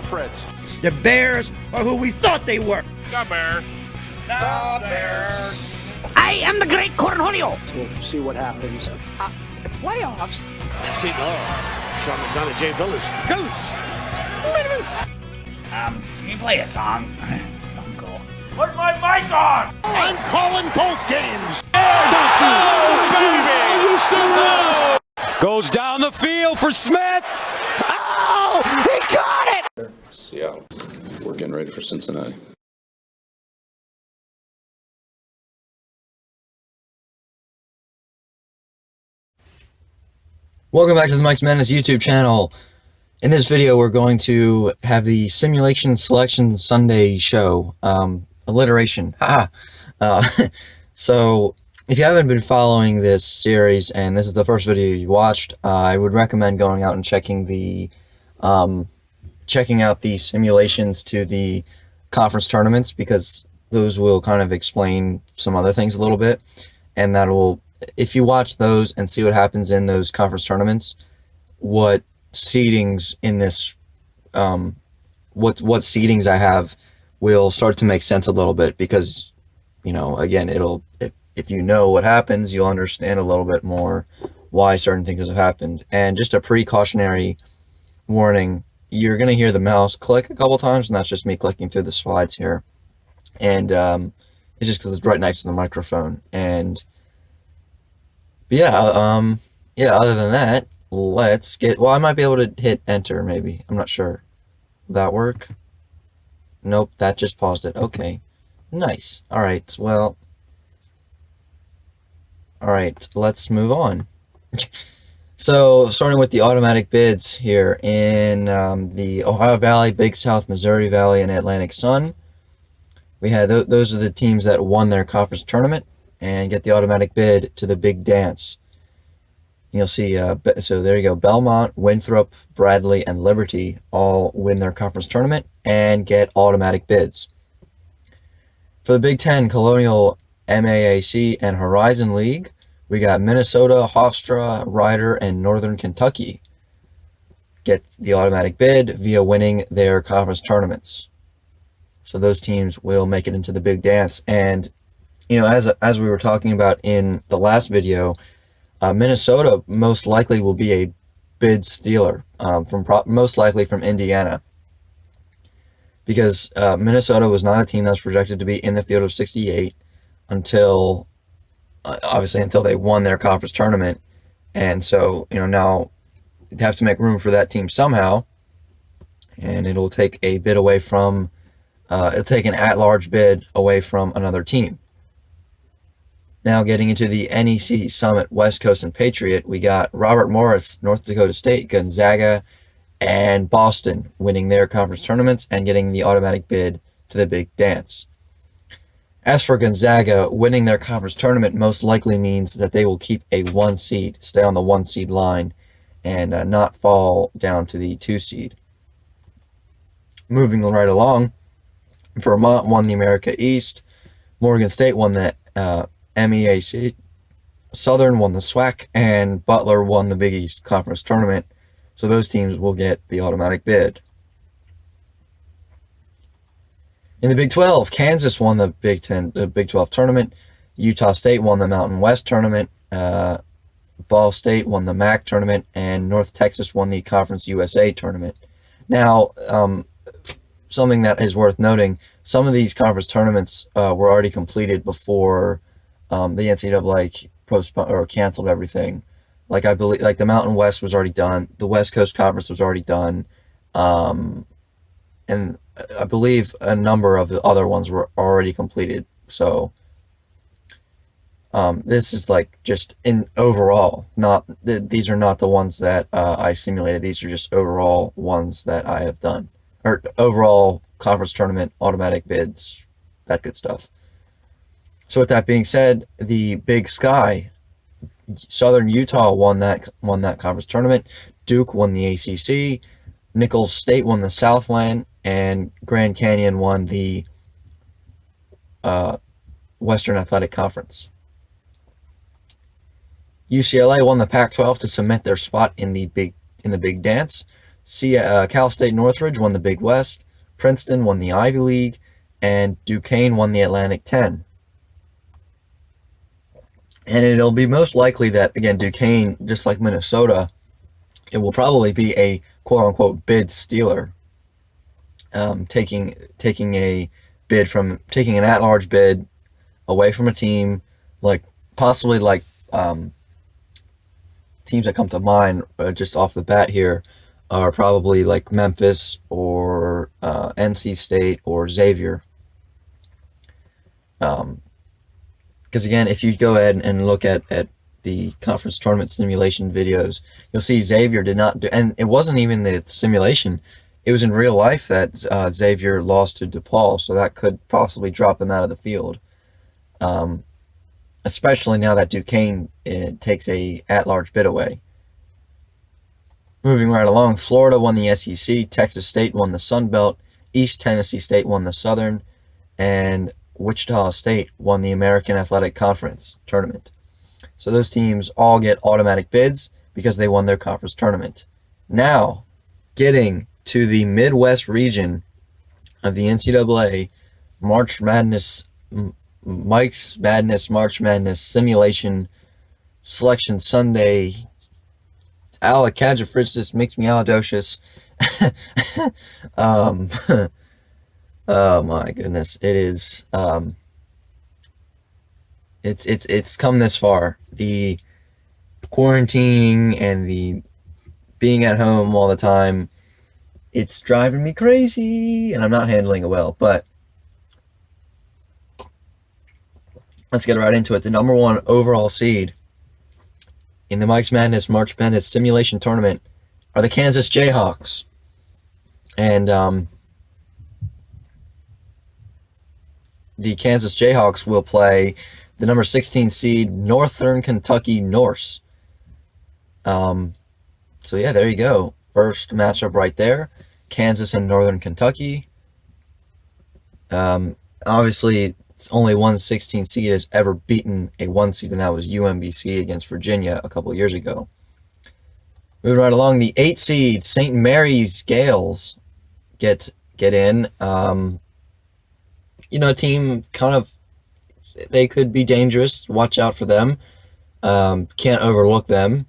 Preds. The Bears are who we thought they were. The Bears. The Bears. I am the great Cornholio. We'll see what happens. Playoffs? See, Sean McDonough, Jay Villas. Goats. Can you play a song? Something cool. Put my mic on! I'm calling both games. Oh, baby! Are you serious? Goes down the field for Smith. Oh, he got it! Seattle. We're getting ready for Cincinnati. Welcome back to the Mike's Madness YouTube channel. In this video, we're going to have the Simulation Selection Sunday show. Alliteration. So, if you haven't been following this series, and this is the first video you watched, I would recommend going out and checking out the simulations to the conference tournaments, because those will kind of explain some other things a little bit, and that will, if you watch those and see what happens in those conference tournaments, what seedings in this, what seedings I have will start to make sense a little bit, because, you know, again, if you know what happens, you'll understand a little bit more why certain things have happened. And just a precautionary warning, you're going to hear the mouse click a couple times, and that's just me clicking through the slides here. And it's just because it's right next to the microphone. And other than that, let's get, well, I might be able to hit enter, maybe. I'm not sure. Will that work? Nope, that just paused it. Okay. Nice. Alright, well. Alright, let's move on. So, starting with the automatic bids here in the Ohio Valley, Big South, Missouri Valley, and Atlantic Sun. We had those are the teams that won their conference tournament and get the automatic bid to the big dance. You'll see, so there you go, Belmont, Winthrop, Bradley, and Liberty all win their conference tournament and get automatic bids. For the Big Ten, Colonial, MAAC, and Horizon League, we got Minnesota, Hofstra, Rider, and Northern Kentucky get the automatic bid via winning their conference tournaments. So those teams will make it into the big dance. And, you know, as we were talking about in the last video, Minnesota most likely will be a bid stealer, most likely from Indiana, because Minnesota was not a team that was projected to be in the field of 68 until they won their conference tournament. And so, you know, now you have to make room for that team somehow, and it'll take a bid away from, it'll take an at-large bid away from another team. Now getting into the NEC Summit, West Coast, and Patriot, we got Robert Morris, North Dakota State, Gonzaga, and Boston winning their conference tournaments and getting the automatic bid to the big dance. As for Gonzaga, winning their conference tournament most likely means that they will keep a 1 seed, stay on the 1 seed line, and not fall down to the 2 seed. Moving right along, Vermont won the America East, Morgan State won the MEAC, Southern won the SWAC, and Butler won the Big East Conference Tournament. So those teams will get the automatic bid. In the Big 12, Kansas won the Big 12 tournament. Utah State won the Mountain West tournament. Ball State won the MAC tournament, and North Texas won the Conference USA tournament. Now, something that is worth noting: some of these conference tournaments were already completed before the NCAA postponed or canceled everything. Like, I believe, like, the Mountain West was already done, the West Coast Conference was already done, and I believe a number of the other ones were already completed. So this is like just in overall, these are not the ones that I simulated. These are just overall ones that I have done, or overall conference tournament automatic bids, that good stuff. So with that being said, the Big Sky, Southern Utah won that conference tournament. Duke won the ACC. Nicholls State won the Southland, and Grand Canyon won the Western Athletic Conference. UCLA won the Pac-12 to cement their spot in the big dance. Cal State Northridge won the Big West, Princeton won the Ivy League, and Duquesne won the Atlantic 10. And it'll be most likely that, again, Duquesne, just like Minnesota, it will probably be a quote-unquote bid stealer, taking an at-large bid away from a team, like possibly like teams that come to mind just off the bat here are probably like Memphis or NC State or Xavier. Because again, if you go ahead and look at the conference tournament simulation videos, you'll see Xavier did not do, and it wasn't even the simulation. It was in real life that Xavier lost to DePaul, so that could possibly drop them out of the field. Especially now that Duquesne takes a at-large bid away. Moving right along, Florida won the SEC, Texas State won the Sun Belt, East Tennessee State won the Southern, and Wichita State won the American Athletic Conference tournament. So those teams all get automatic bids because they won their conference tournament. Now, getting to the Midwest region of the NCAA March Madness March Madness Simulation Selection Sunday. Alacadafristis makes me alidocious. Oh my goodness, it is. It's come this far. The quarantining and the being at home all the time, it's driving me crazy, and I'm not handling it well. But let's get right into it. The number one overall seed in the Mike's Madness March Madness Simulation Tournament are the Kansas Jayhawks. And the Kansas Jayhawks will play the number 16 seed Northern Kentucky Norse. So yeah, there you go. First matchup right there. Kansas and Northern Kentucky. Obviously, it's only one 16 seed has ever beaten a 1 seed, and that was UMBC against Virginia a couple years ago. Moving right along, the 8 seed St. Mary's Gales get in. A team kind of, they could be dangerous. Watch out for them. Can't overlook them.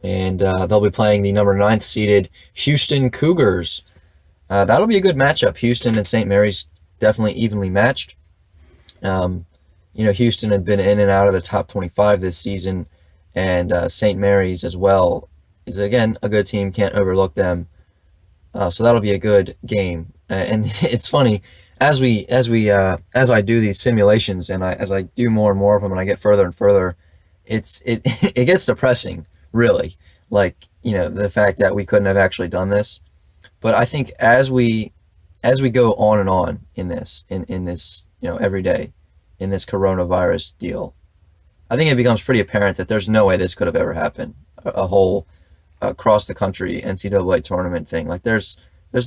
And they'll be playing the number 9th seeded Houston Cougars. That'll be a good matchup. Houston and St. Mary's definitely evenly matched. Houston had been in and out of the top 25 this season, and St. Mary's as well is, again, a good team. Can't overlook them. So that'll be a good game. And it's funny, as I do these simulations and as I do more and more of them and I get further and further, it gets depressing, really. Like, the fact that we couldn't have actually done this. But I think as we go on and on in this every day in this coronavirus deal, I think it becomes pretty apparent that there's no way this could have ever happened. A whole across the country NCAA tournament thing. Like there's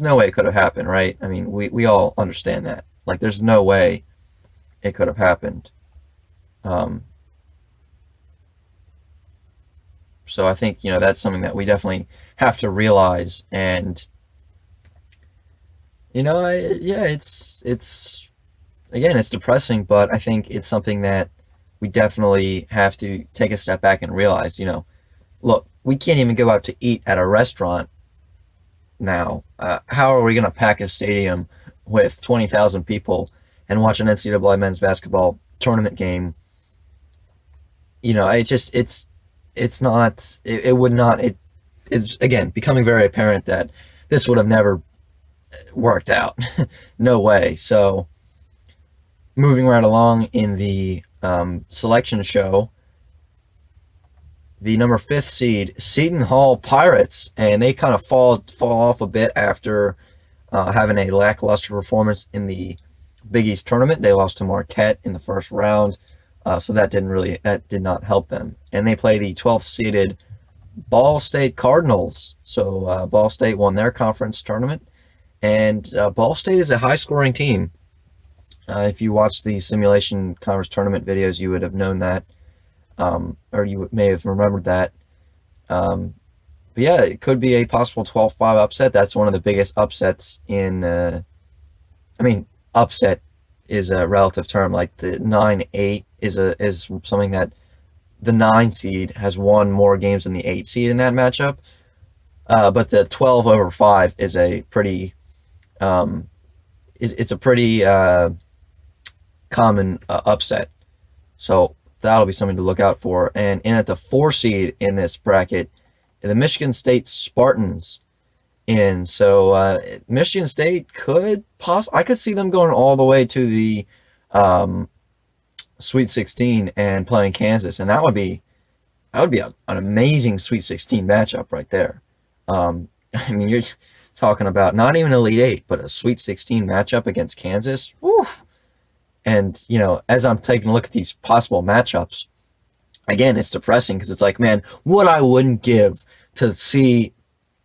no way it could have happened, right? I mean, we all understand that. Like there's no way it could have happened. So I think, that's something that we definitely have to realize. And it's depressing, but I think it's something that we definitely have to take a step back and realize, look, we can't even go out to eat at a restaurant now. How are we going to pack a stadium with 20,000 people and watch an NCAA men's basketball tournament game? It's again becoming very apparent that this would have never worked out. No way. So moving right along in the selection show, the number 5th seed Seton Hall Pirates, and they kind of fall off a bit after having a lackluster performance in the Big East tournament. They lost to Marquette in the first round, so that did not help them. And they play the 12th seeded Ball State Cardinals. So Ball State won their conference tournament, and Ball State is a high-scoring team. If you watch the simulation conference tournament videos, you would have known that, or you may have remembered that, yeah, it could be a possible 12-5 upset. That's one of the biggest upsets in. Upset is a relative term. Like the 9-8 is something that the 9 seed has won more games than the 8 seed in that matchup. But the 12/5 is a pretty it's a pretty common upset. So that'll be something to look out for. And in at the 4 seed in this bracket, the Michigan State Spartans in. So Michigan State could I could see them going all the way to the Sweet 16 and playing Kansas, and that would be an amazing Sweet 16 matchup right there. You're talking about not even Elite 8, but a Sweet 16 matchup against Kansas. Woo! And, as I'm taking a look at these possible matchups, again, it's depressing because it's like, man, what I wouldn't give to see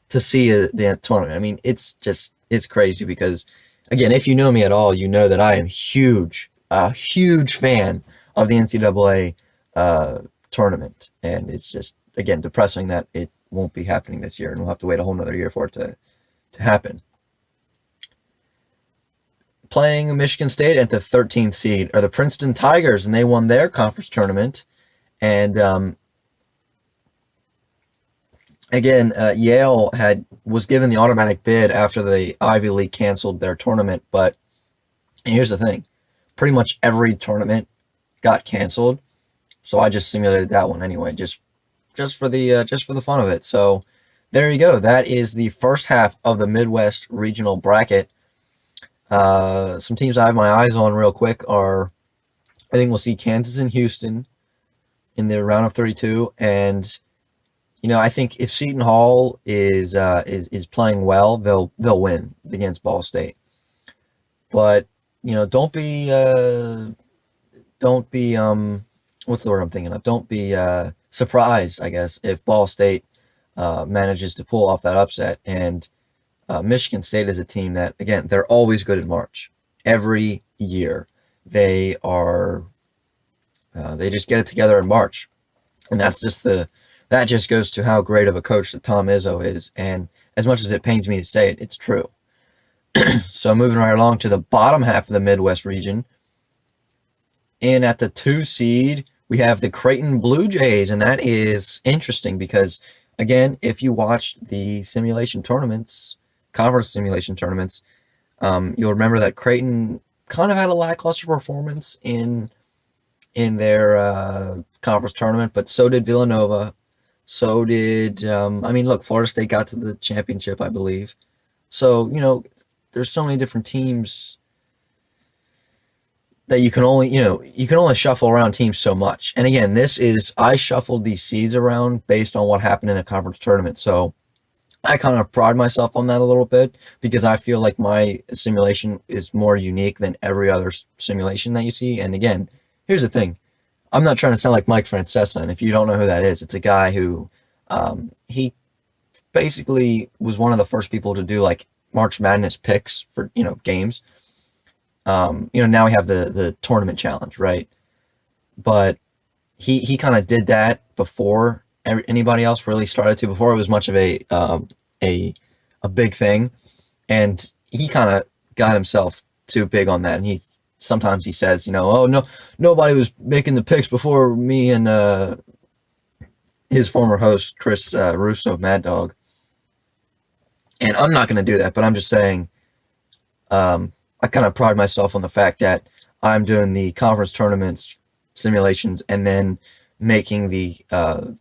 the tournament. It's crazy because, again, if you know me at all, you know that I am a huge fan of the NCAA tournament. And it's just, again, depressing that it won't be happening this year, and we'll have to wait a whole nother year for it to happen. Playing Michigan State at the 13th seed are the Princeton Tigers, and they won their conference tournament. And again, Yale was given the automatic bid after the Ivy League canceled their tournament. But here's the thing: pretty much every tournament got canceled, so I just simulated that one anyway, just for the fun of it. So there you go. That is the first half of the Midwest regional bracket. Some teams I have my eyes on real quick are, I think we'll see Kansas and Houston in the round of 32, and I think if Seton Hall is playing well, they'll win against Ball State. But don't be what's the word I'm thinking of? Don't be surprised, I guess, if Ball State manages to pull off that upset. And Michigan State is a team that, again, they're always good in March. Every year, they just get it together in March, and that just goes to how great of a coach that Tom Izzo is. And as much as it pains me to say it, it's true. So moving right along to the bottom half of the Midwest region, and at the 2 seed, we have the Creighton Blue Jays, and that is interesting because, again, if you watched the conference simulation tournaments, you'll remember that Creighton kind of had a lackluster performance in their conference tournament, but so did Villanova. So did, Florida State got to the championship, I believe. So, there's so many different teams that you can only shuffle around teams so much. And again, I shuffled these seeds around based on what happened in a conference tournament. So I kind of pride myself on that a little bit because I feel like my simulation is more unique than every other simulation that you see. And again, here's the thing. I'm not trying to sound like Mike Francesa, and if you don't know who that is, it's a guy who he basically was one of the first people to do like March Madness picks for games. Now we have the tournament challenge, right? But he kind of did that before anybody else really started to. Before it was much of a big thing, and he kind of got himself too big on that, and sometimes he says, oh no, nobody was making the picks before me and his former host Chris Russo of Mad Dog. And I'm not going to do that, but I'm just saying, I kind of pride myself on the fact that I'm doing the conference tournaments simulations and then making the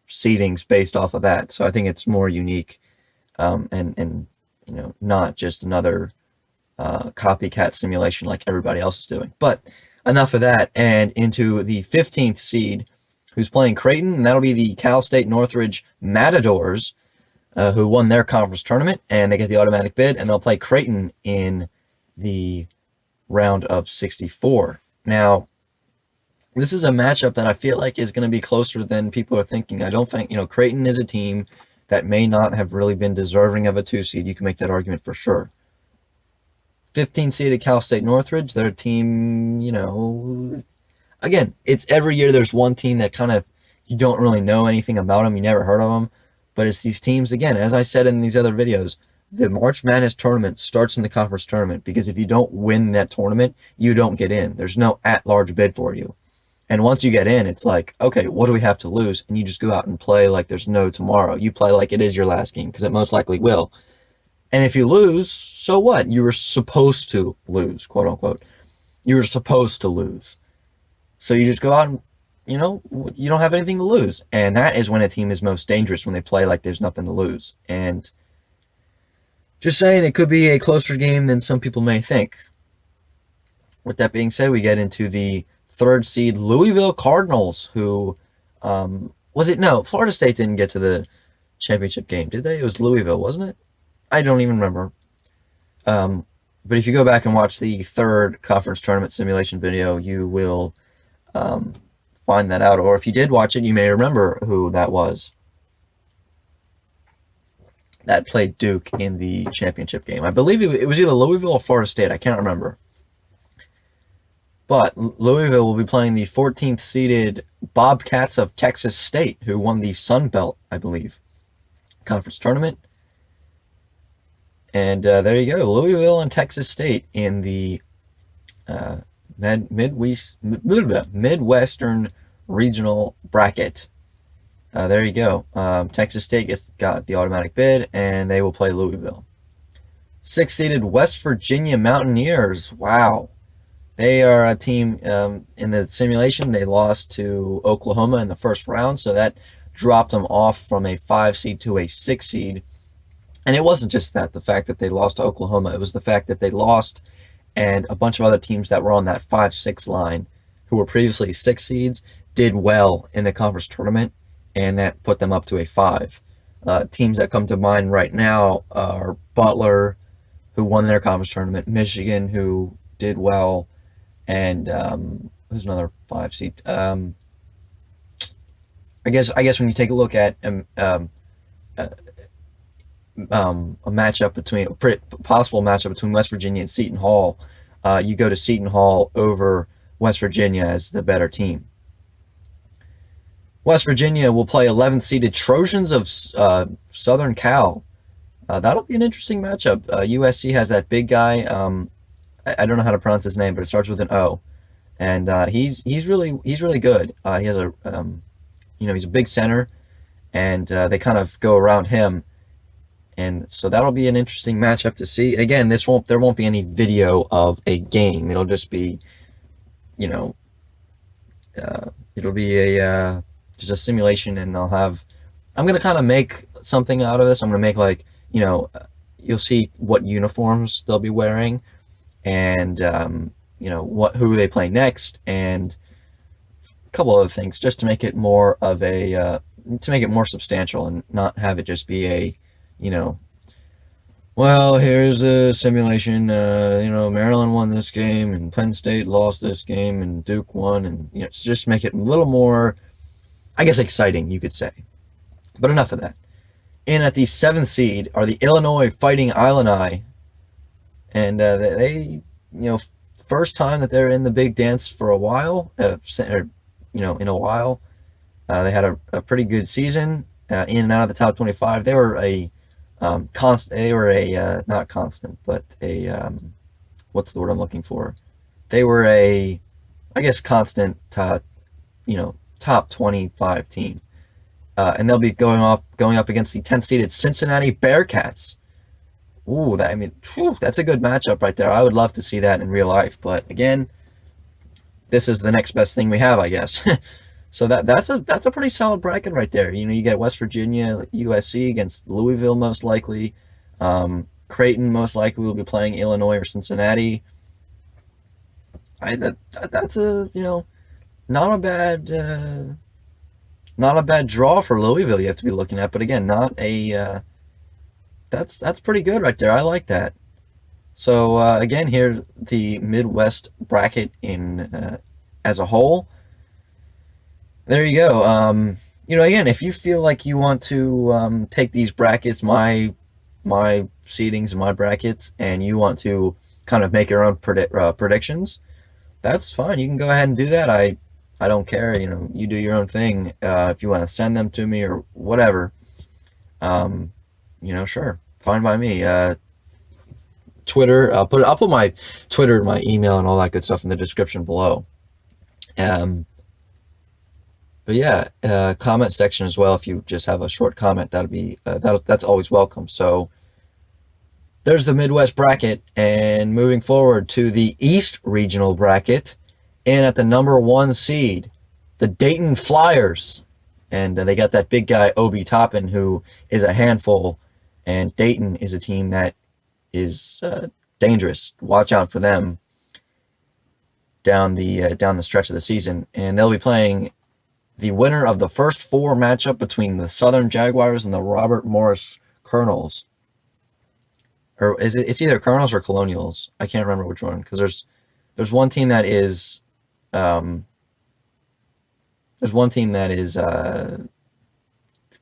seedings based off of that. So I think it's more unique, and not just another copycat simulation like everybody else is doing. But enough of that, and into the 15th seed, who's playing Creighton, and that'll be the Cal State Northridge Matadors, who won their conference tournament, and they get the automatic bid, and they'll play Creighton in the round of 64. Now, this is a matchup that I feel like is going to be closer than people are thinking. I don't think, Creighton is a team that may not have really been deserving of a 2 seed. You can make that argument for sure. 15 seeded Cal State Northridge, their team, again, it's every year there's one team that kind of, you don't really know anything about them, you never heard of them, But it's these teams, again, as I said in these other videos, the March Madness tournament starts in the conference tournament, because if you don't win that tournament, you don't get in. There's no at-large bid for you. And once you get in, it's like, okay, what do we have to lose? And you just go out and play like there's no tomorrow. You play like it is your last game, because it most likely will. And if you lose, so what? You were supposed to lose, quote unquote. You were supposed to lose. So you just go out and, you don't have anything to lose. And that is when a team is most dangerous, when they play like there's nothing to lose. And just saying, it could be a closer game than some people may think. With that being said, we get into the 3rd seed Louisville Cardinals, who, Florida State didn't get to the championship game, did they? It was Louisville, wasn't it? I don't even remember. But if you go back and watch the 3rd conference tournament simulation video, you will find that out. Or if you did watch it, you may remember who that was that played Duke in the championship game. I believe it was either Louisville or Florida State. I can't remember. But Louisville will be playing the 14th seeded Bobcats of Texas State, who won the Sun Belt, I believe, conference tournament. And there you go, Louisville and Texas State in the Midwestern Regional Bracket. There you go. Texas State got the automatic bid, and they will play Louisville. 6th-seeded West Virginia Mountaineers. Wow. They are a team, in the simulation, they lost to Oklahoma in the first round, so that dropped them off from a 5 seed to a 6 seed. And it wasn't just that, the fact that they lost to Oklahoma. It was the fact that they lost, and a bunch of other teams that were on that 5-6 line, who were previously 6 seeds, did well in the conference tournament, and that put them up to a 5. Teams that come to mind right now are Butler, who won their conference tournament, Michigan, who did well, and who's another 5 seed? I guess when you take a look at a matchup between possible matchup between West Virginia and Seton Hall, you go to Seton Hall over West Virginia as the better team. West Virginia will play 11th seeded Trojans of Southern Cal. That'll be an interesting matchup. USC has that big guy. I don't know how to pronounce his name, but it starts with an O, and he's really good. He has he's a big center, and they kind of go around him, and so that'll be an interesting matchup to see. Again, there won't be any video of a game. It'll just be, it'll be just a simulation, and I'm gonna kind of make something out of this. I'm gonna make you'll see what uniforms they'll be wearing, and who they play next, and a couple other things, just to make it more of a to make it more substantial, and not have it just be a well, here's a simulation, Maryland won this game and Penn State lost this game and Duke won, and just make it a little more, I guess, exciting, you could say. But enough of that. In at the 7th seed are the Illinois Fighting Illini, and they first time that they're in the big dance for a while, in a while. They had a pretty good season, in and out of the top 25. They were a constant. They were a not constant, but a what's the word I'm looking for? They were a, I guess, constant top 25 team, and they'll be going up against the 10th seeded Cincinnati Bearcats. Ooh, that's a good matchup right there. I would love to see that in real life, but again, this is the next best thing we have, I guess. So that's a pretty solid bracket right there. You get West Virginia, USC against Louisville most likely. Creighton most likely will be playing Illinois or Cincinnati. That's a not a bad draw for Louisville. You have to be looking at, but again, not a that's pretty good right there. I like that. So again, here the Midwest bracket in as a whole. There you go. Again, if you feel like you want to take these brackets, my seedings and my brackets, and you want to kind of make your own predictions, that's fine. You can go ahead and do that. I don't care. You do your own thing. If you want to send them to me or whatever, Sure, fine by me. Twitter, I'll put my Twitter, my email, and all that good stuff in the description below. But yeah, comment section as well. If you just have a short comment, that's always welcome. So there's the Midwest bracket, and moving forward to the East Regional bracket, and at the number 1 seed, the Dayton Flyers, and they got that big guy Obi Toppin, who is a handful, and Dayton is a team that is dangerous. Watch out for them down the stretch of the season, and they'll be playing the winner of the first 4 matchup between the Southern Jaguars and the Robert Morris Colonels. Or is it? It's either Colonels or Colonials. I can't remember which one, because there's one team that is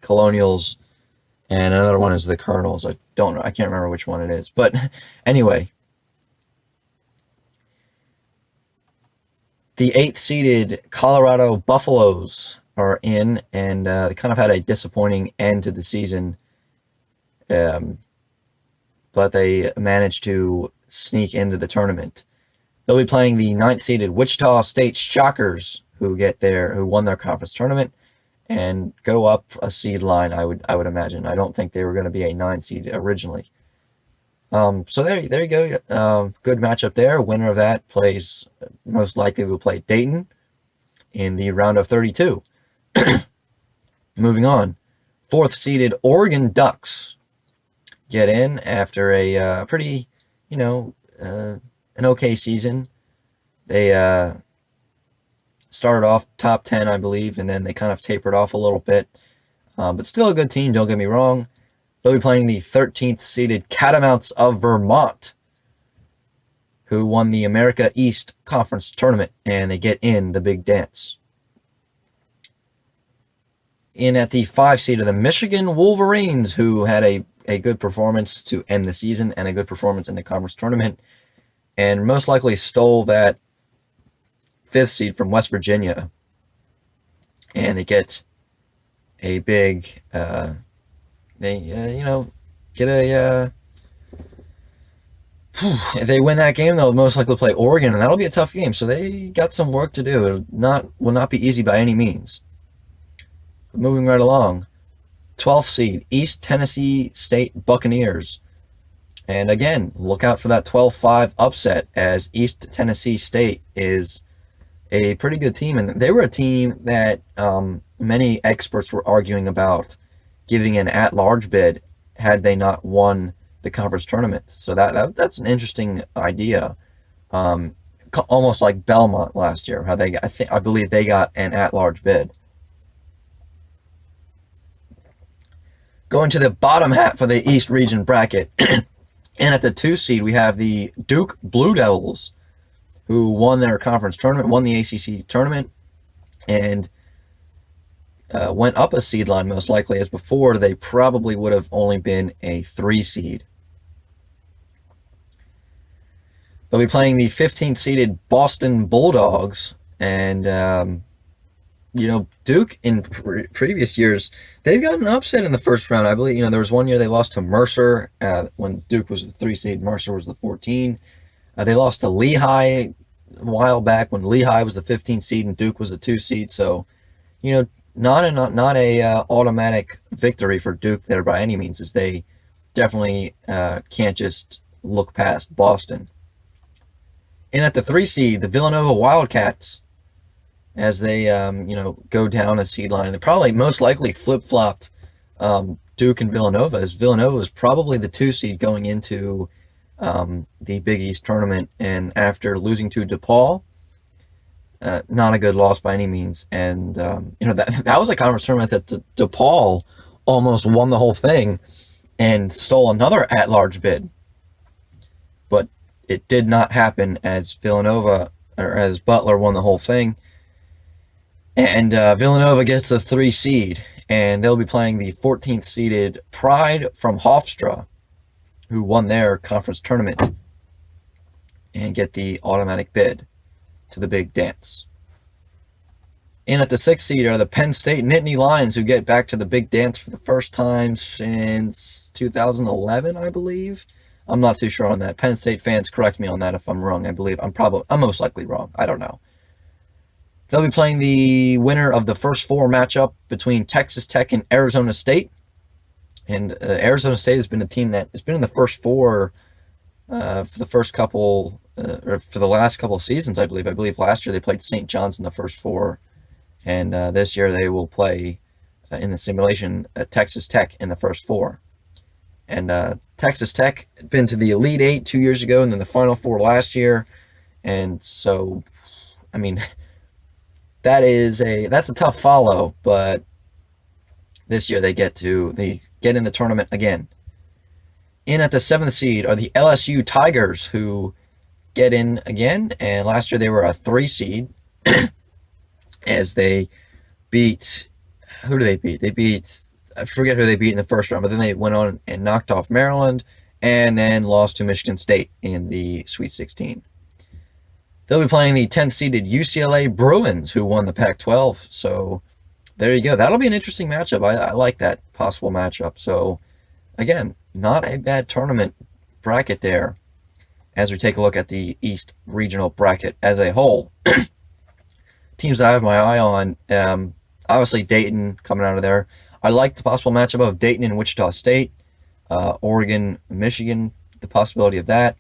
Colonials, and another one is the Colonels. I don't know. I can't remember which one it is. But anyway, the 8th seeded Colorado Buffaloes are in, and they kind of had a disappointing end to the season. But they managed to sneak into the tournament. They'll be playing the 9th seeded Wichita State Shockers, who won their conference tournament and go up a seed line. I would imagine. I don't think they were going to be a 9 seed originally. So there you go. Good matchup there. Winner of that plays, most likely will play Dayton in the round of 32. Moving on, 4th seeded Oregon Ducks get in after a pretty, an okay season. They started off top 10, I believe, and then they kind of tapered off a little bit. But still a good team, don't get me wrong. They'll be playing the 13th seeded Catamounts of Vermont, who won the America East Conference Tournament, and they get in the big dance. In at the 5 seed of the Michigan Wolverines, who had a good performance to end the season and a good performance in the conference tournament, and most likely stole that 5th seed from West Virginia. And they get a big, if they win that game, they'll most likely play Oregon, and that'll be a tough game. So they got some work to do. It will not be easy by any means. But moving right along, 12th seed East Tennessee State Buccaneers. And again, look out for that 12-5 upset, as East Tennessee State is a pretty good team. And they were a team that many experts were arguing about giving an at-large bid had they not won the conference tournament. So that's an interesting idea. Almost like Belmont last year, how I believe they got an at-large bid. Going to the bottom half of the East region bracket, and at the 2 seed, we have the Duke Blue Devils, who won their conference tournament, won the ACC tournament, and went up a seed line most likely, as before they probably would have only been a 3 seed. They'll be playing the 15th seeded Boston Bulldogs, and Duke in previous years, they've gotten an upset in the first round. I believe, there was one year they lost to Mercer when Duke was the 3 seed, Mercer was the 14. They lost to Lehigh a while back when Lehigh was the 15th seed and Duke was the 2 seed. So, not a automatic victory for Duke there by any means, as they definitely can't just look past Boston. And at the 3 seed, the Villanova Wildcats, as they go down a seed line. They probably most likely flip-flopped Duke and Villanova, as Villanova was probably the 2 seed going into the Big East tournament, and after losing to DePaul, not a good loss by any means. And that was a conference tournament that DePaul almost won the whole thing and stole another at-large bid, but it did not happen, as as Butler won the whole thing. And Villanova gets the 3 seed, and they'll be playing the 14th seeded Pride from Hofstra, who won their conference tournament, and get the automatic bid to the big dance. In at the 6th seed are the Penn State Nittany Lions, who get back to the big dance for the first time since 2011, I believe. I'm not too sure on that. Penn State fans, correct me on that if I'm wrong. I'm most likely wrong. I don't know. They'll be playing the winner of the first 4 matchup between Texas Tech and Arizona State. And Arizona State has been a team that has been in the first 4 for the first couple, or for the last couple of seasons, I believe. I believe last year they played St. John's in the first 4. And this year they will play in the simulation Texas Tech in the first 4. And Texas Tech had been to the Elite 8 2 years ago and then the Final 4 last year. And so, I mean, that's a tough follow, but this year they get in the tournament again. In at the 7th seed are the LSU Tigers, who get in again. And last year they were a 3 seed as they beat, who do they beat? They beat, I forget who they beat in the first round, but then they went on and knocked off Maryland and then lost to Michigan State in the Sweet 16. They'll be playing the 10th seeded UCLA Bruins, who won the Pac-12. So there you go. That'll be an interesting matchup. I like that possible matchup. So again, not a bad tournament bracket there as we take a look at the East Regional bracket as a whole. Teams that I have my eye on, obviously Dayton coming out of there. I like the possible matchup of Dayton and Wichita State, Oregon, Michigan, the possibility of that.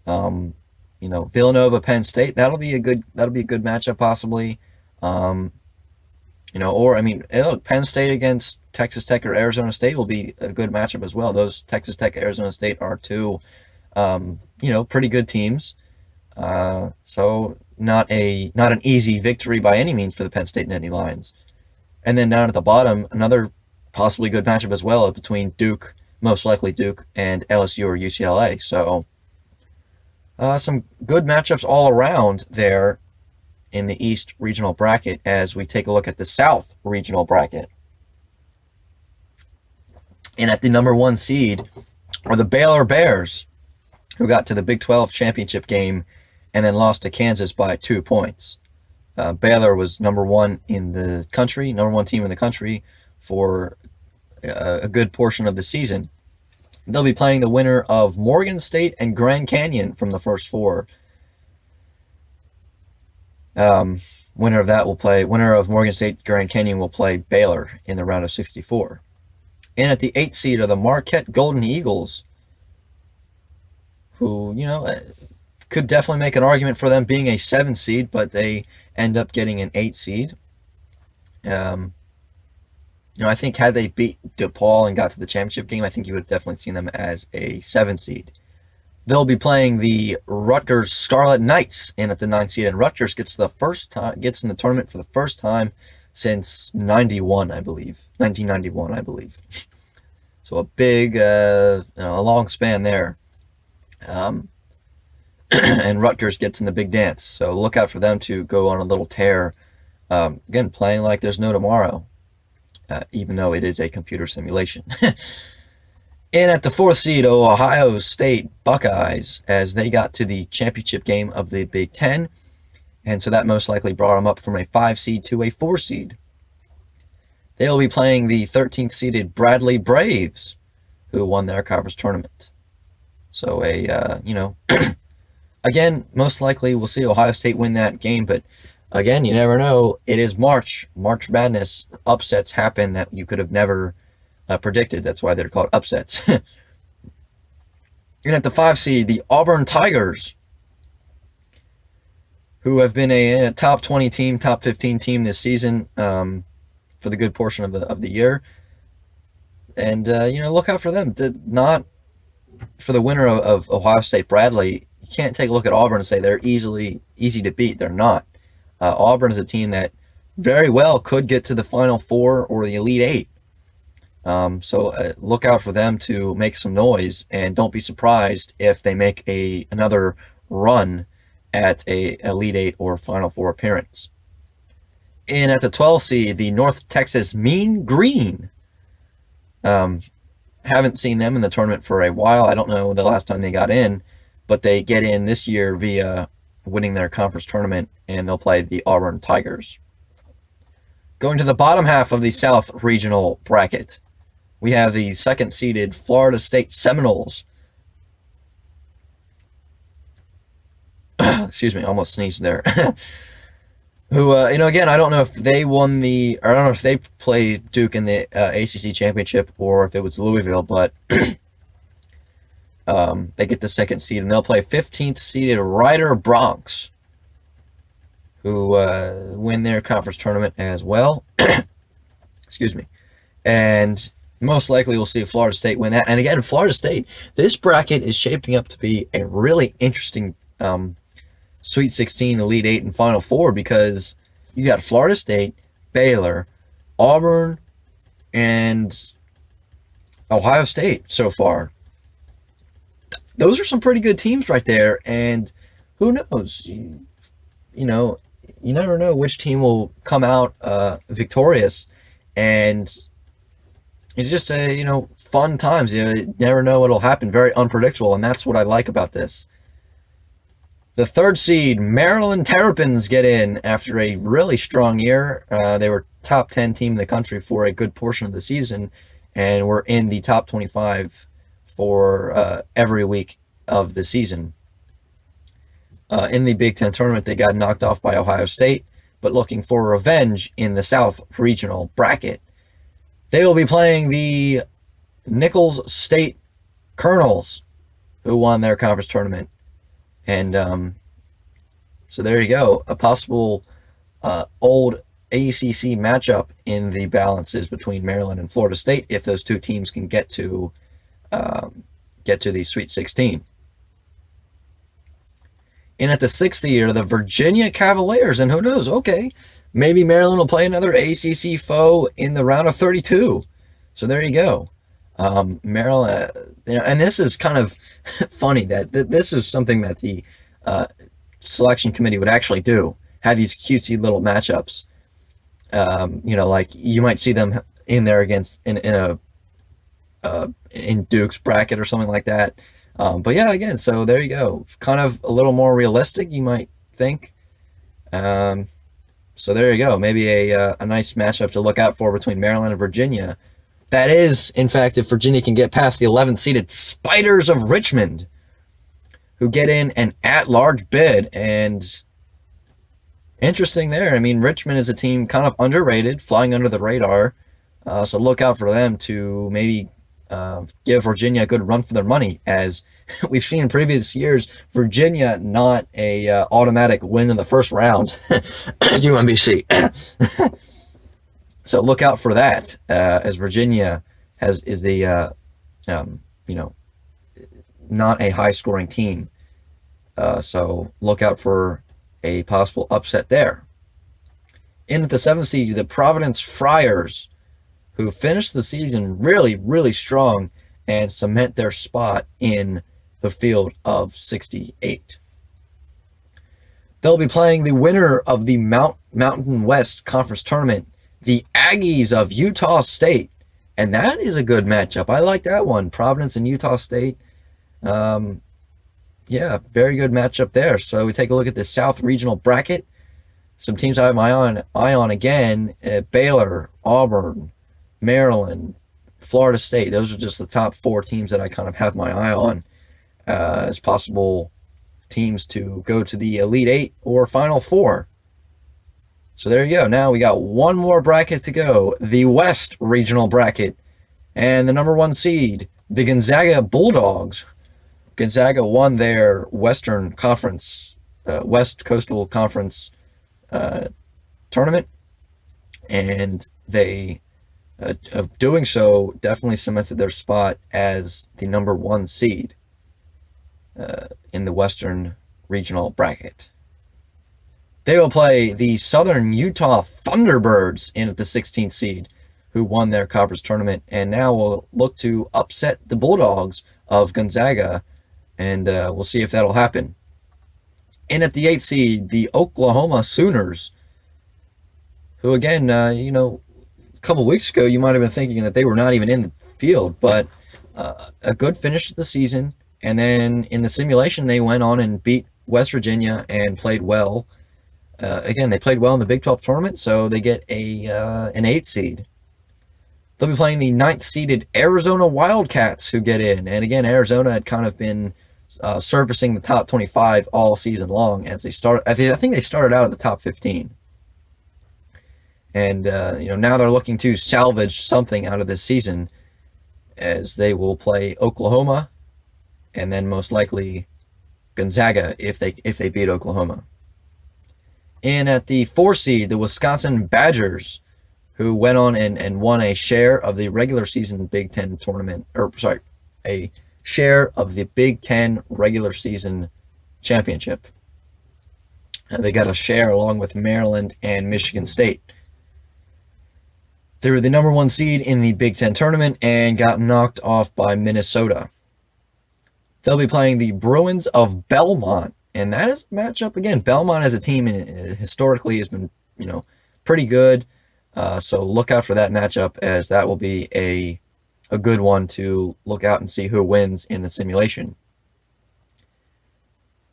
Villanova, Penn State, that'll be a good matchup possibly. Look, Penn State against Texas Tech or Arizona State will be a good matchup as well. Those Texas Tech, Arizona State are 2, pretty good teams. So not an easy victory by any means for the Penn State Nittany Lions. And then down at the bottom, another possibly good matchup as well between Duke, most likely Duke, and LSU or UCLA. So some good matchups all around there in the East Regional bracket as we take a look at the South Regional bracket. And at the number 1 seed are the Baylor Bears, who got to the Big 12 championship game and then lost to Kansas by 2 points. Baylor was number 1 in the country, number 1 team in the country for a good portion of the season. They'll be playing the winner of Morgan State and Grand Canyon from the first 4. Winner of Morgan State, Grand Canyon will play Baylor in the round of 64. And at the 8th seed are the Marquette Golden Eagles, who, could definitely make an argument for them being a 7 seed, but they end up getting an 8 seed. I think had they beat DePaul and got to the championship game, I think you would have definitely seen them as a 7 seed. They'll be playing the Rutgers Scarlet Knights in at the 9th seed, and Rutgers gets in the tournament for the first time since 1991, I believe. So a big, a long span there. And Rutgers gets in the big dance. So look out for them to go on a little tear. Again, playing like there's no tomorrow, even though it is a computer simulation. And at the 4th seed, Ohio State Buckeyes, as they got to the championship game of the Big Ten. And so that most likely brought them up from a 5 seed to a 4 seed. They will be playing the 13th seeded Bradley Braves, who won their conference tournament. So again, most likely we'll see Ohio State win that game, but again, you never know. It is March Madness. Upsets happen that you could have never predicted. That's why they're called upsets. And at the 5 seed, the Auburn Tigers, who have been a top 20 team, top 15 team this season for the good portion of the year. And, look out for them. Not for the winner of Ohio State Bradley. You can't take a look at Auburn and say they're easy to beat. They're not. Auburn is a team that very well could get to the Final 4 or the Elite 8. So look out for them to make some noise, and don't be surprised if they make another run at a Elite 8 or Final 4 appearance. And at the 12th seed, the North Texas Mean Green. Haven't seen them in the tournament for a while. I don't know the last time they got in, but they get in this year via winning their conference tournament, and they'll play the Auburn Tigers. Going to the bottom half of the South Regional bracket, we have the second-seeded Florida State Seminoles. Excuse me, almost sneezed there. Who, again, I don't know if they I don't know if they played Duke in the ACC championship or if it was Louisville, but they get the second seed, and they'll play 15th seeded Rider Bronx, who win their conference tournament as well. Excuse me. And most likely we'll see Florida State win that. And again, Florida State, this bracket is shaping up to be a really interesting Sweet 16, Elite 8, and Final Four, because you got Florida State, Baylor, Auburn, and Ohio State so far. Those are some pretty good teams right there, and who knows? You never know which team will come out victorious, and it's just fun times. You never know what'll happen. Very unpredictable, and that's what I like about this. The third seed, Maryland Terrapins, get in after a really strong year. They were top 10 team in the country for a good portion of the season, and were in the top 25 for every week of the season. In the Big Ten tournament, they got knocked off by Ohio State, but looking for revenge in the South Regional bracket. They will be playing the Nichols State Colonels, who won their conference tournament. And so there you go. A possible old ACC matchup in the balances between Maryland and Florida State if those two teams can get to the Sweet 16. In at the 6th seed are the Virginia Cavaliers, and who knows? Okay, maybe Maryland will play another ACC foe in the round of 32. So there you go. Maryland, and this is kind of funny that this is something that the selection committee would actually do. Have these cutesy little matchups. Like you might see them in there against in Duke's bracket or something like that. But yeah, again, so there you go. Kind of a little more realistic, you might think. So there you go. Maybe a nice matchup to look out for between Maryland and Virginia. That is, in fact, if Virginia can get past the 11th-seeded Spiders of Richmond, who get in an at-large bid. And interesting there. I mean, Richmond is a team kind of underrated, flying under the radar. So look out for them to maybe give Virginia a good run for their money. As we've seen in previous years, Virginia not a automatic win in the first round. UMBC. So look out for that, as Virginia is the not a high-scoring team. So look out for a possible upset there. In at the 7th seed, the Providence Friars, who finished the season really, really strong and cement their spot in the field of 68. They'll be playing the winner of the Mountain West Conference Tournament, the Aggies of Utah State. And that is a good matchup. I like that one. Providence and Utah State. Yeah, very good matchup there. So we take a look at the South Regional bracket. Some teams I have my eye on again. Baylor, Auburn, Maryland, Florida State. Those are just the top 4 teams that I kind of have my eye on as possible teams to go to the Elite 8 or Final 4. So there you go. Now we got one more bracket to go. The West Regional bracket. And the number 1 seed, the Gonzaga Bulldogs. Gonzaga won their Western Conference, West Coastal Conference tournament. And they, of doing so, definitely cemented their spot as the number 1 seed in the Western Regional bracket. They will play the Southern Utah Thunderbirds in at the 16th seed, who won their conference tournament, and now will look to upset the Bulldogs of Gonzaga, and we'll see if that'll happen. In at the 8th seed, the Oklahoma Sooners, who again, a couple weeks ago, you might have been thinking that they were not even in the field, but a good finish to the season, and then in the simulation, they went on and beat West Virginia and played well. again, they played well in the Big 12 tournament, so they get an 8 seed. They'll be playing the 9th seeded Arizona Wildcats, who get in. And again, Arizona had kind of been surfacing the top 25 all season long as they started. I think they started out at the top 15. And now they're looking to salvage something out of this season, as they will play Oklahoma, and then most likely Gonzaga if they beat Oklahoma. And at the 4 seed, the Wisconsin Badgers, who went on and won a share of the regular season Big Ten tournament, a share of the Big Ten regular season championship. They got a share along with Maryland and Michigan State. They were the number 1 seed in the Big Ten tournament and got knocked off by Minnesota. They'll be playing the Bruins of Belmont, and that is a matchup again. Belmont as a team historically has been, pretty good. So look out for that matchup, as that will be a good one to look out and see who wins in the simulation.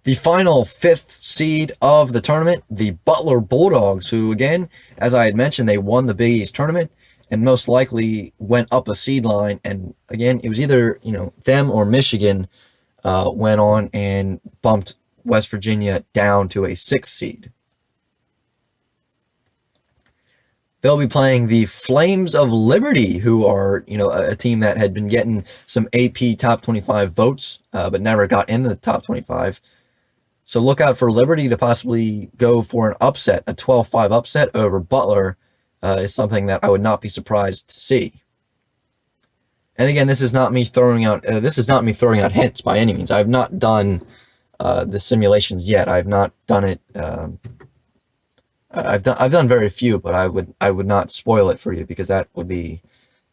The final 5th seed of the tournament, the Butler Bulldogs, who again, as I had mentioned, they won the Big East tournament and most likely went up a seed line. And again, it was either them or Michigan went on and bumped West Virginia down to a 6th seed. They'll be playing the Flames of Liberty, who are, a team that had been getting some AP top 25 votes, but never got in the top 25. So look out for Liberty to possibly go for an upset. A 12-5 upset over Butler is something that I would not be surprised to see. And again, this is not me throwing out hints by any means. I have not done the simulations yet. I've not done it. I've done very few, but I would not spoil it for you, because that would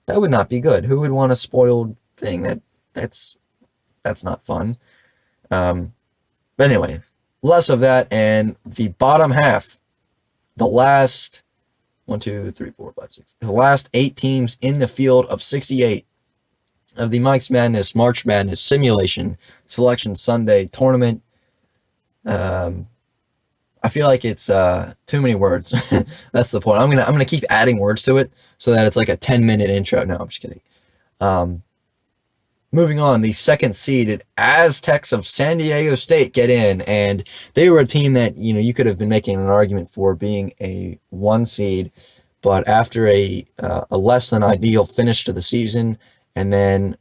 not be good. Who would want a spoiled thing? That's not fun. But anyway, less of that, and the bottom half, the last 1, 2, 3, 4, 5, 6, the last 8 teams in the field of 68 of the Mike's Madness March Madness Simulation Selection Sunday tournament. I feel like it's too many words. That's the point. I'm gonna keep adding words to it so that it's like a 10-minute intro. No, I'm just kidding. Moving on, the 2nd seeded Aztecs of San Diego State get in, and they were a team that you could have been making an argument for being a 1 seed, but after a less than ideal finish to the season, and then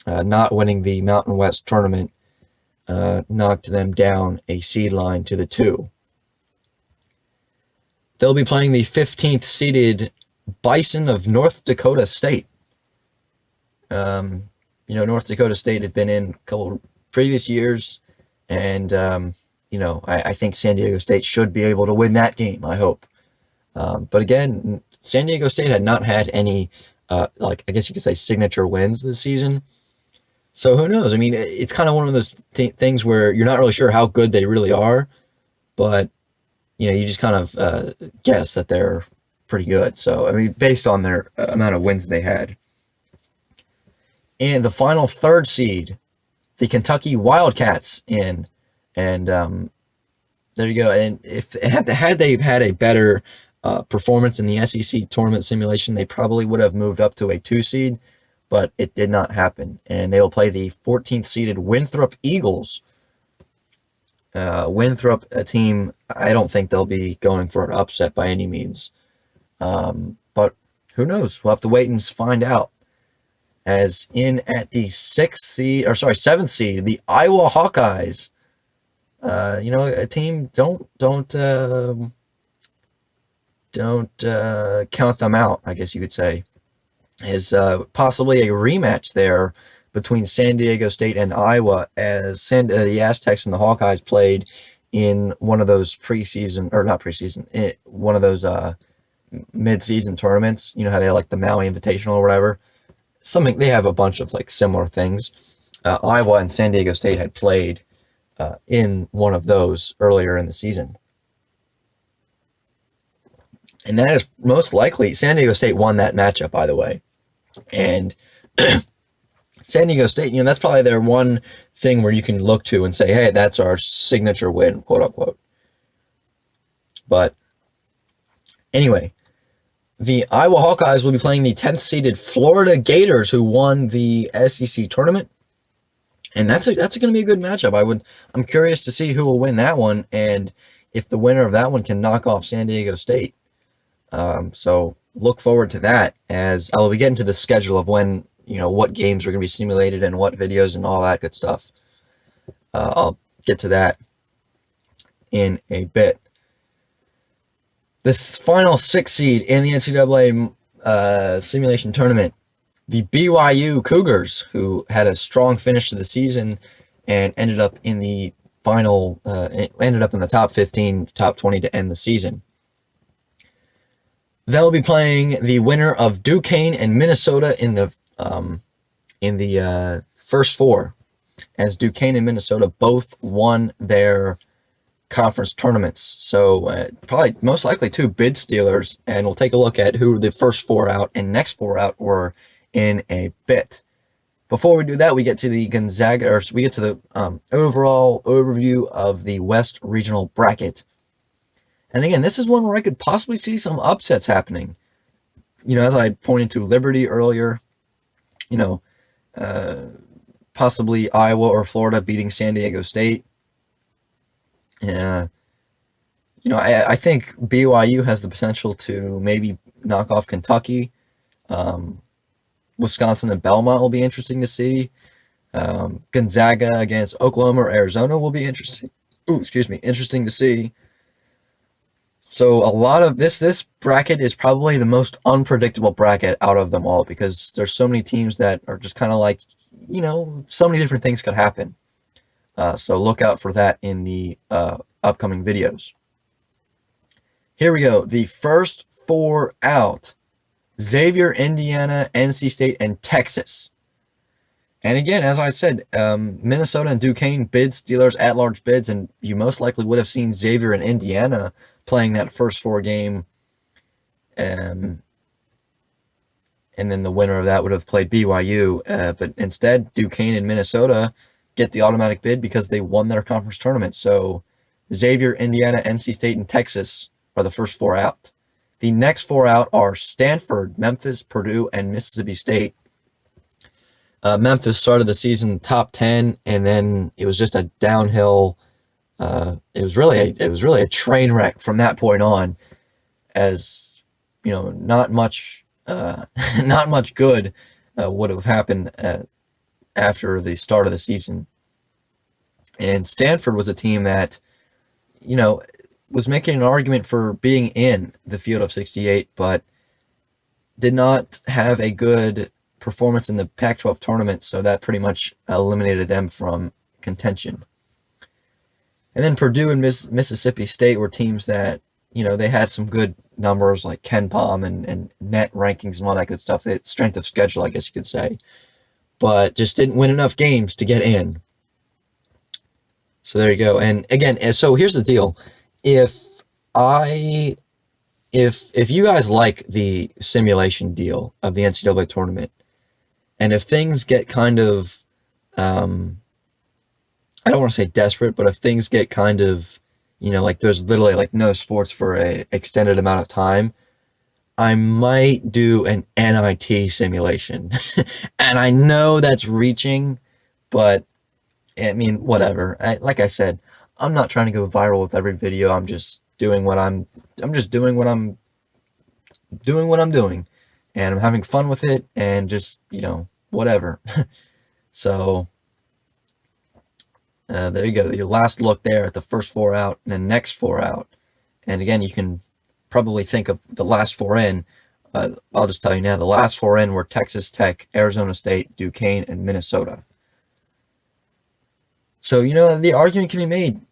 not winning the Mountain West tournament, knocked them down a seed line to the 2. They'll be playing the 15th seeded Bison of North Dakota State. North Dakota State had been in a couple previous years, and I think San Diego State should be able to win that game, I hope. But again, San Diego State had not had any, I guess you could say, signature wins this season. So who knows? I mean, it's kind of one of those things where you're not really sure how good they really are, but you just kind of guess that they're pretty good. So, I mean, based on their amount of wins they had. And the final 3rd seed, the Kentucky Wildcats in. And there you go. And if had they had a better performance in the SEC tournament simulation, they probably would have moved up to a 2 seed, but it did not happen. And they will play the 14th seeded Winthrop Eagles. Winthrop, a team, I don't think they'll be going for an upset by any means. But who knows? We'll have to wait and find out. As in at the 7th seed, the Iowa Hawkeyes. A team, don't count them out, I guess you could say. Is possibly a rematch there between San Diego State and Iowa, as the Aztecs and the Hawkeyes played in one of those one of those mid-season tournaments. You know how they have the Maui Invitational or whatever. They have a bunch of similar things. Iowa and San Diego State had played in one of those earlier in the season. And that is most likely, San Diego State won that matchup, by the way. And San Diego State, that's probably their one thing where you can look to and say, hey, that's our signature win, quote unquote. But anyway, the Iowa Hawkeyes will be playing the 10th seeded Florida Gators, who won the SEC tournament. And that's going to be a good matchup. I'm curious to see who will win that one, and if the winner of that one can knock off San Diego State. So look forward to that, as I will be getting to the schedule of when, what games are going to be simulated and what videos and all that good stuff. I'll get to that in a bit. This final 6 seed in the NCAA simulation tournament, the BYU Cougars, who had a strong finish to the season and ended up in the final, ended up in the top 15, top 20 to end the season. They'll be playing the winner of Duquesne and Minnesota in the first 4, as Duquesne and Minnesota both won their conference tournaments. So probably most likely 2 bid stealers, and we'll take a look at who the first 4 out and next 4 out were in a bit. Before we do that, we get to the overall overview of the West Regional Bracket. And again, this is one where I could possibly see some upsets happening. As I pointed to Liberty earlier, possibly Iowa or Florida beating San Diego State. I think BYU has the potential to maybe knock off Kentucky. Wisconsin and Belmont will be interesting to see. Gonzaga against Oklahoma or Arizona will be interesting. Interesting to see. So a lot of this bracket is probably the most unpredictable bracket out of them all, because there's so many teams that are just kind of like, so many different things could happen. So look out for that in the upcoming videos. Here we go. The first 4 out: Xavier, Indiana, NC State, and Texas. And again, as I said, Minnesota and Duquesne bid stealers, at-large bids, and you most likely would have seen Xavier and Indiana playing that first 4 game. And then the winner of that would have played BYU. But instead, Duquesne and Minnesota get the automatic bid because they won their conference tournament. So Xavier, Indiana, NC State, and Texas are the first 4 out. The next 4 out are Stanford, Memphis, Purdue, and Mississippi State. Memphis started the season top 10, and then it was just a downhill. It was really a train wreck from that point on, as not much good would have happened after the start of the season. And Stanford was a team that, was making an argument for being in the field of 68, but did not have a good performance in the Pac-12 tournament, so that pretty much eliminated them from contention. And then Purdue and Mississippi State were teams that, they had some good numbers like KenPom and net rankings and all that good stuff. They had strength of schedule, I guess you could say, but just didn't win enough games to get in. So there you go. And again, so here's the deal. If you guys like the simulation deal of the NCAA tournament, and if things get kind of, I don't want to say desperate, but if things get kind of, like there's literally like no sports for a extended amount of time, I might do an NIT simulation. And I know that's reaching, but I mean, whatever. Like I said, I'm not trying to go viral with every video. I'm just doing what I'm doing, and I'm having fun with it, and just, whatever. So there you go. Your last look there at the first 4 out and the next 4 out. And again, you can probably think of the last 4 in. I'll just tell you now, the last 4 in were Texas Tech, Arizona State, Duquesne, and Minnesota. So, the argument can be made.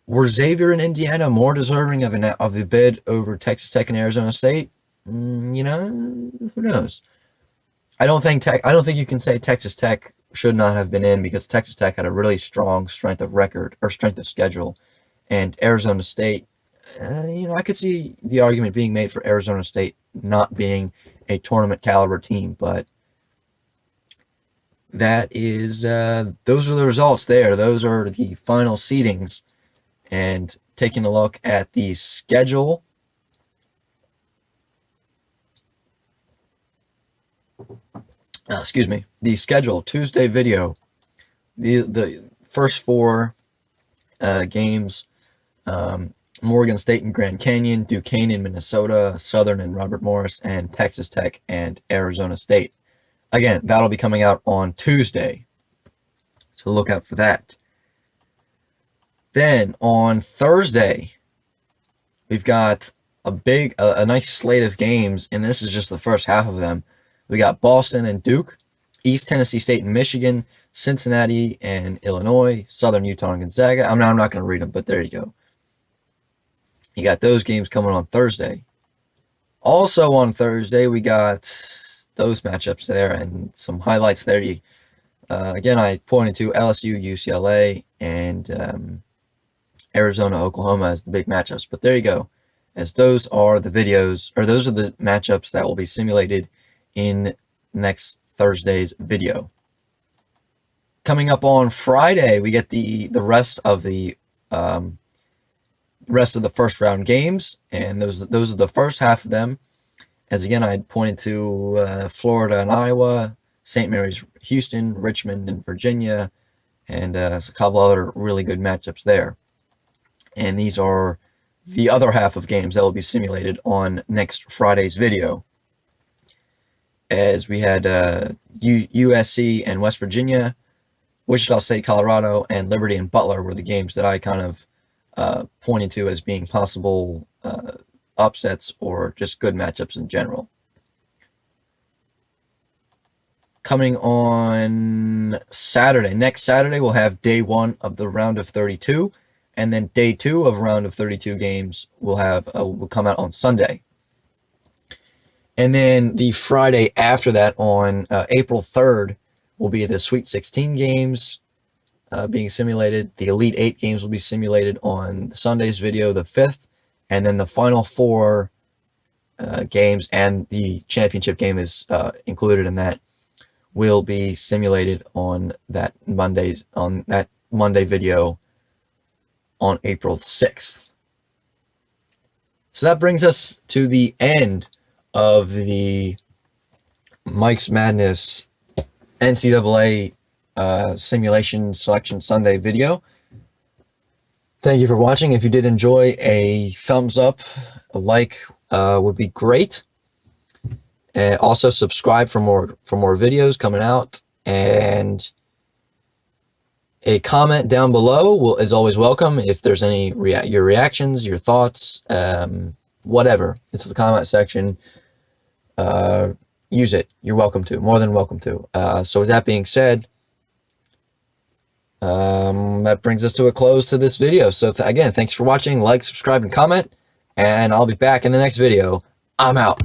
Were Xavier and Indiana more deserving of the bid over Texas Tech and Arizona State? Who knows? I don't think you can say Texas Tech should not have been in, because Texas Tech had a really strong strength of schedule, and Arizona State, I could see the argument being made for Arizona State not being a tournament caliber team, but that is those are the results there. Those are the final seedings, and taking a look at the schedule. The schedule Tuesday video. The first 4 games: Morgan State and Grand Canyon, Duquesne in Minnesota, Southern and Robert Morris, and Texas Tech and Arizona State. Again, that'll be coming out on Tuesday, so look out for that. Then on Thursday, we've got a nice slate of games, and this is just the first half of them. We got Boston and Duke, East Tennessee State and Michigan, Cincinnati and Illinois, Southern Utah and Gonzaga. I'm not going to read them, but there you go. You got those games coming on Thursday. Also on Thursday, we got those matchups there and some highlights there. Again, I pointed to LSU, UCLA, and Arizona, Oklahoma as the big matchups. But there you go, as those are the videos, or those are the matchups that will be simulated in next Thursday's video. Coming up on Friday, we get the rest of the first round games, and those are the first half of them. As again, I pointed to Florida and Iowa, St. Mary's, Houston, Richmond, and Virginia, and a couple other really good matchups there. And these are the other half of games that will be simulated on next Friday's video. As we had USC and West Virginia, Wichita State, Colorado, and Liberty and Butler were the games that I kind of pointed to as being possible upsets or just good matchups in general. Coming on Saturday, next Saturday, we'll have day 1 of the round of 32, and then day 2 of round of 32 games will come out on Sunday. And then the Friday after that, on April 3rd, will be the Sweet 16 games being simulated. The Elite 8 games will be simulated on Sunday's video, the 5th, and then the Final 4 games and the championship game is included in that, will be simulated on that Monday video on April 6th. So that brings us to the end of the Mike's Madness NCAA Simulation Selection Sunday video. Thank you for watching. If you did enjoy, a thumbs up, a like would be great. And also subscribe for more videos coming out, and a comment down below is always welcome. If there's any your reactions, your thoughts, whatever, it's the comment section. Use it. You're welcome to. More than welcome to. So with that being said, that brings us to a close to this video. So again, thanks for watching. Like, subscribe, and comment, and I'll be back in the next video. I'm out.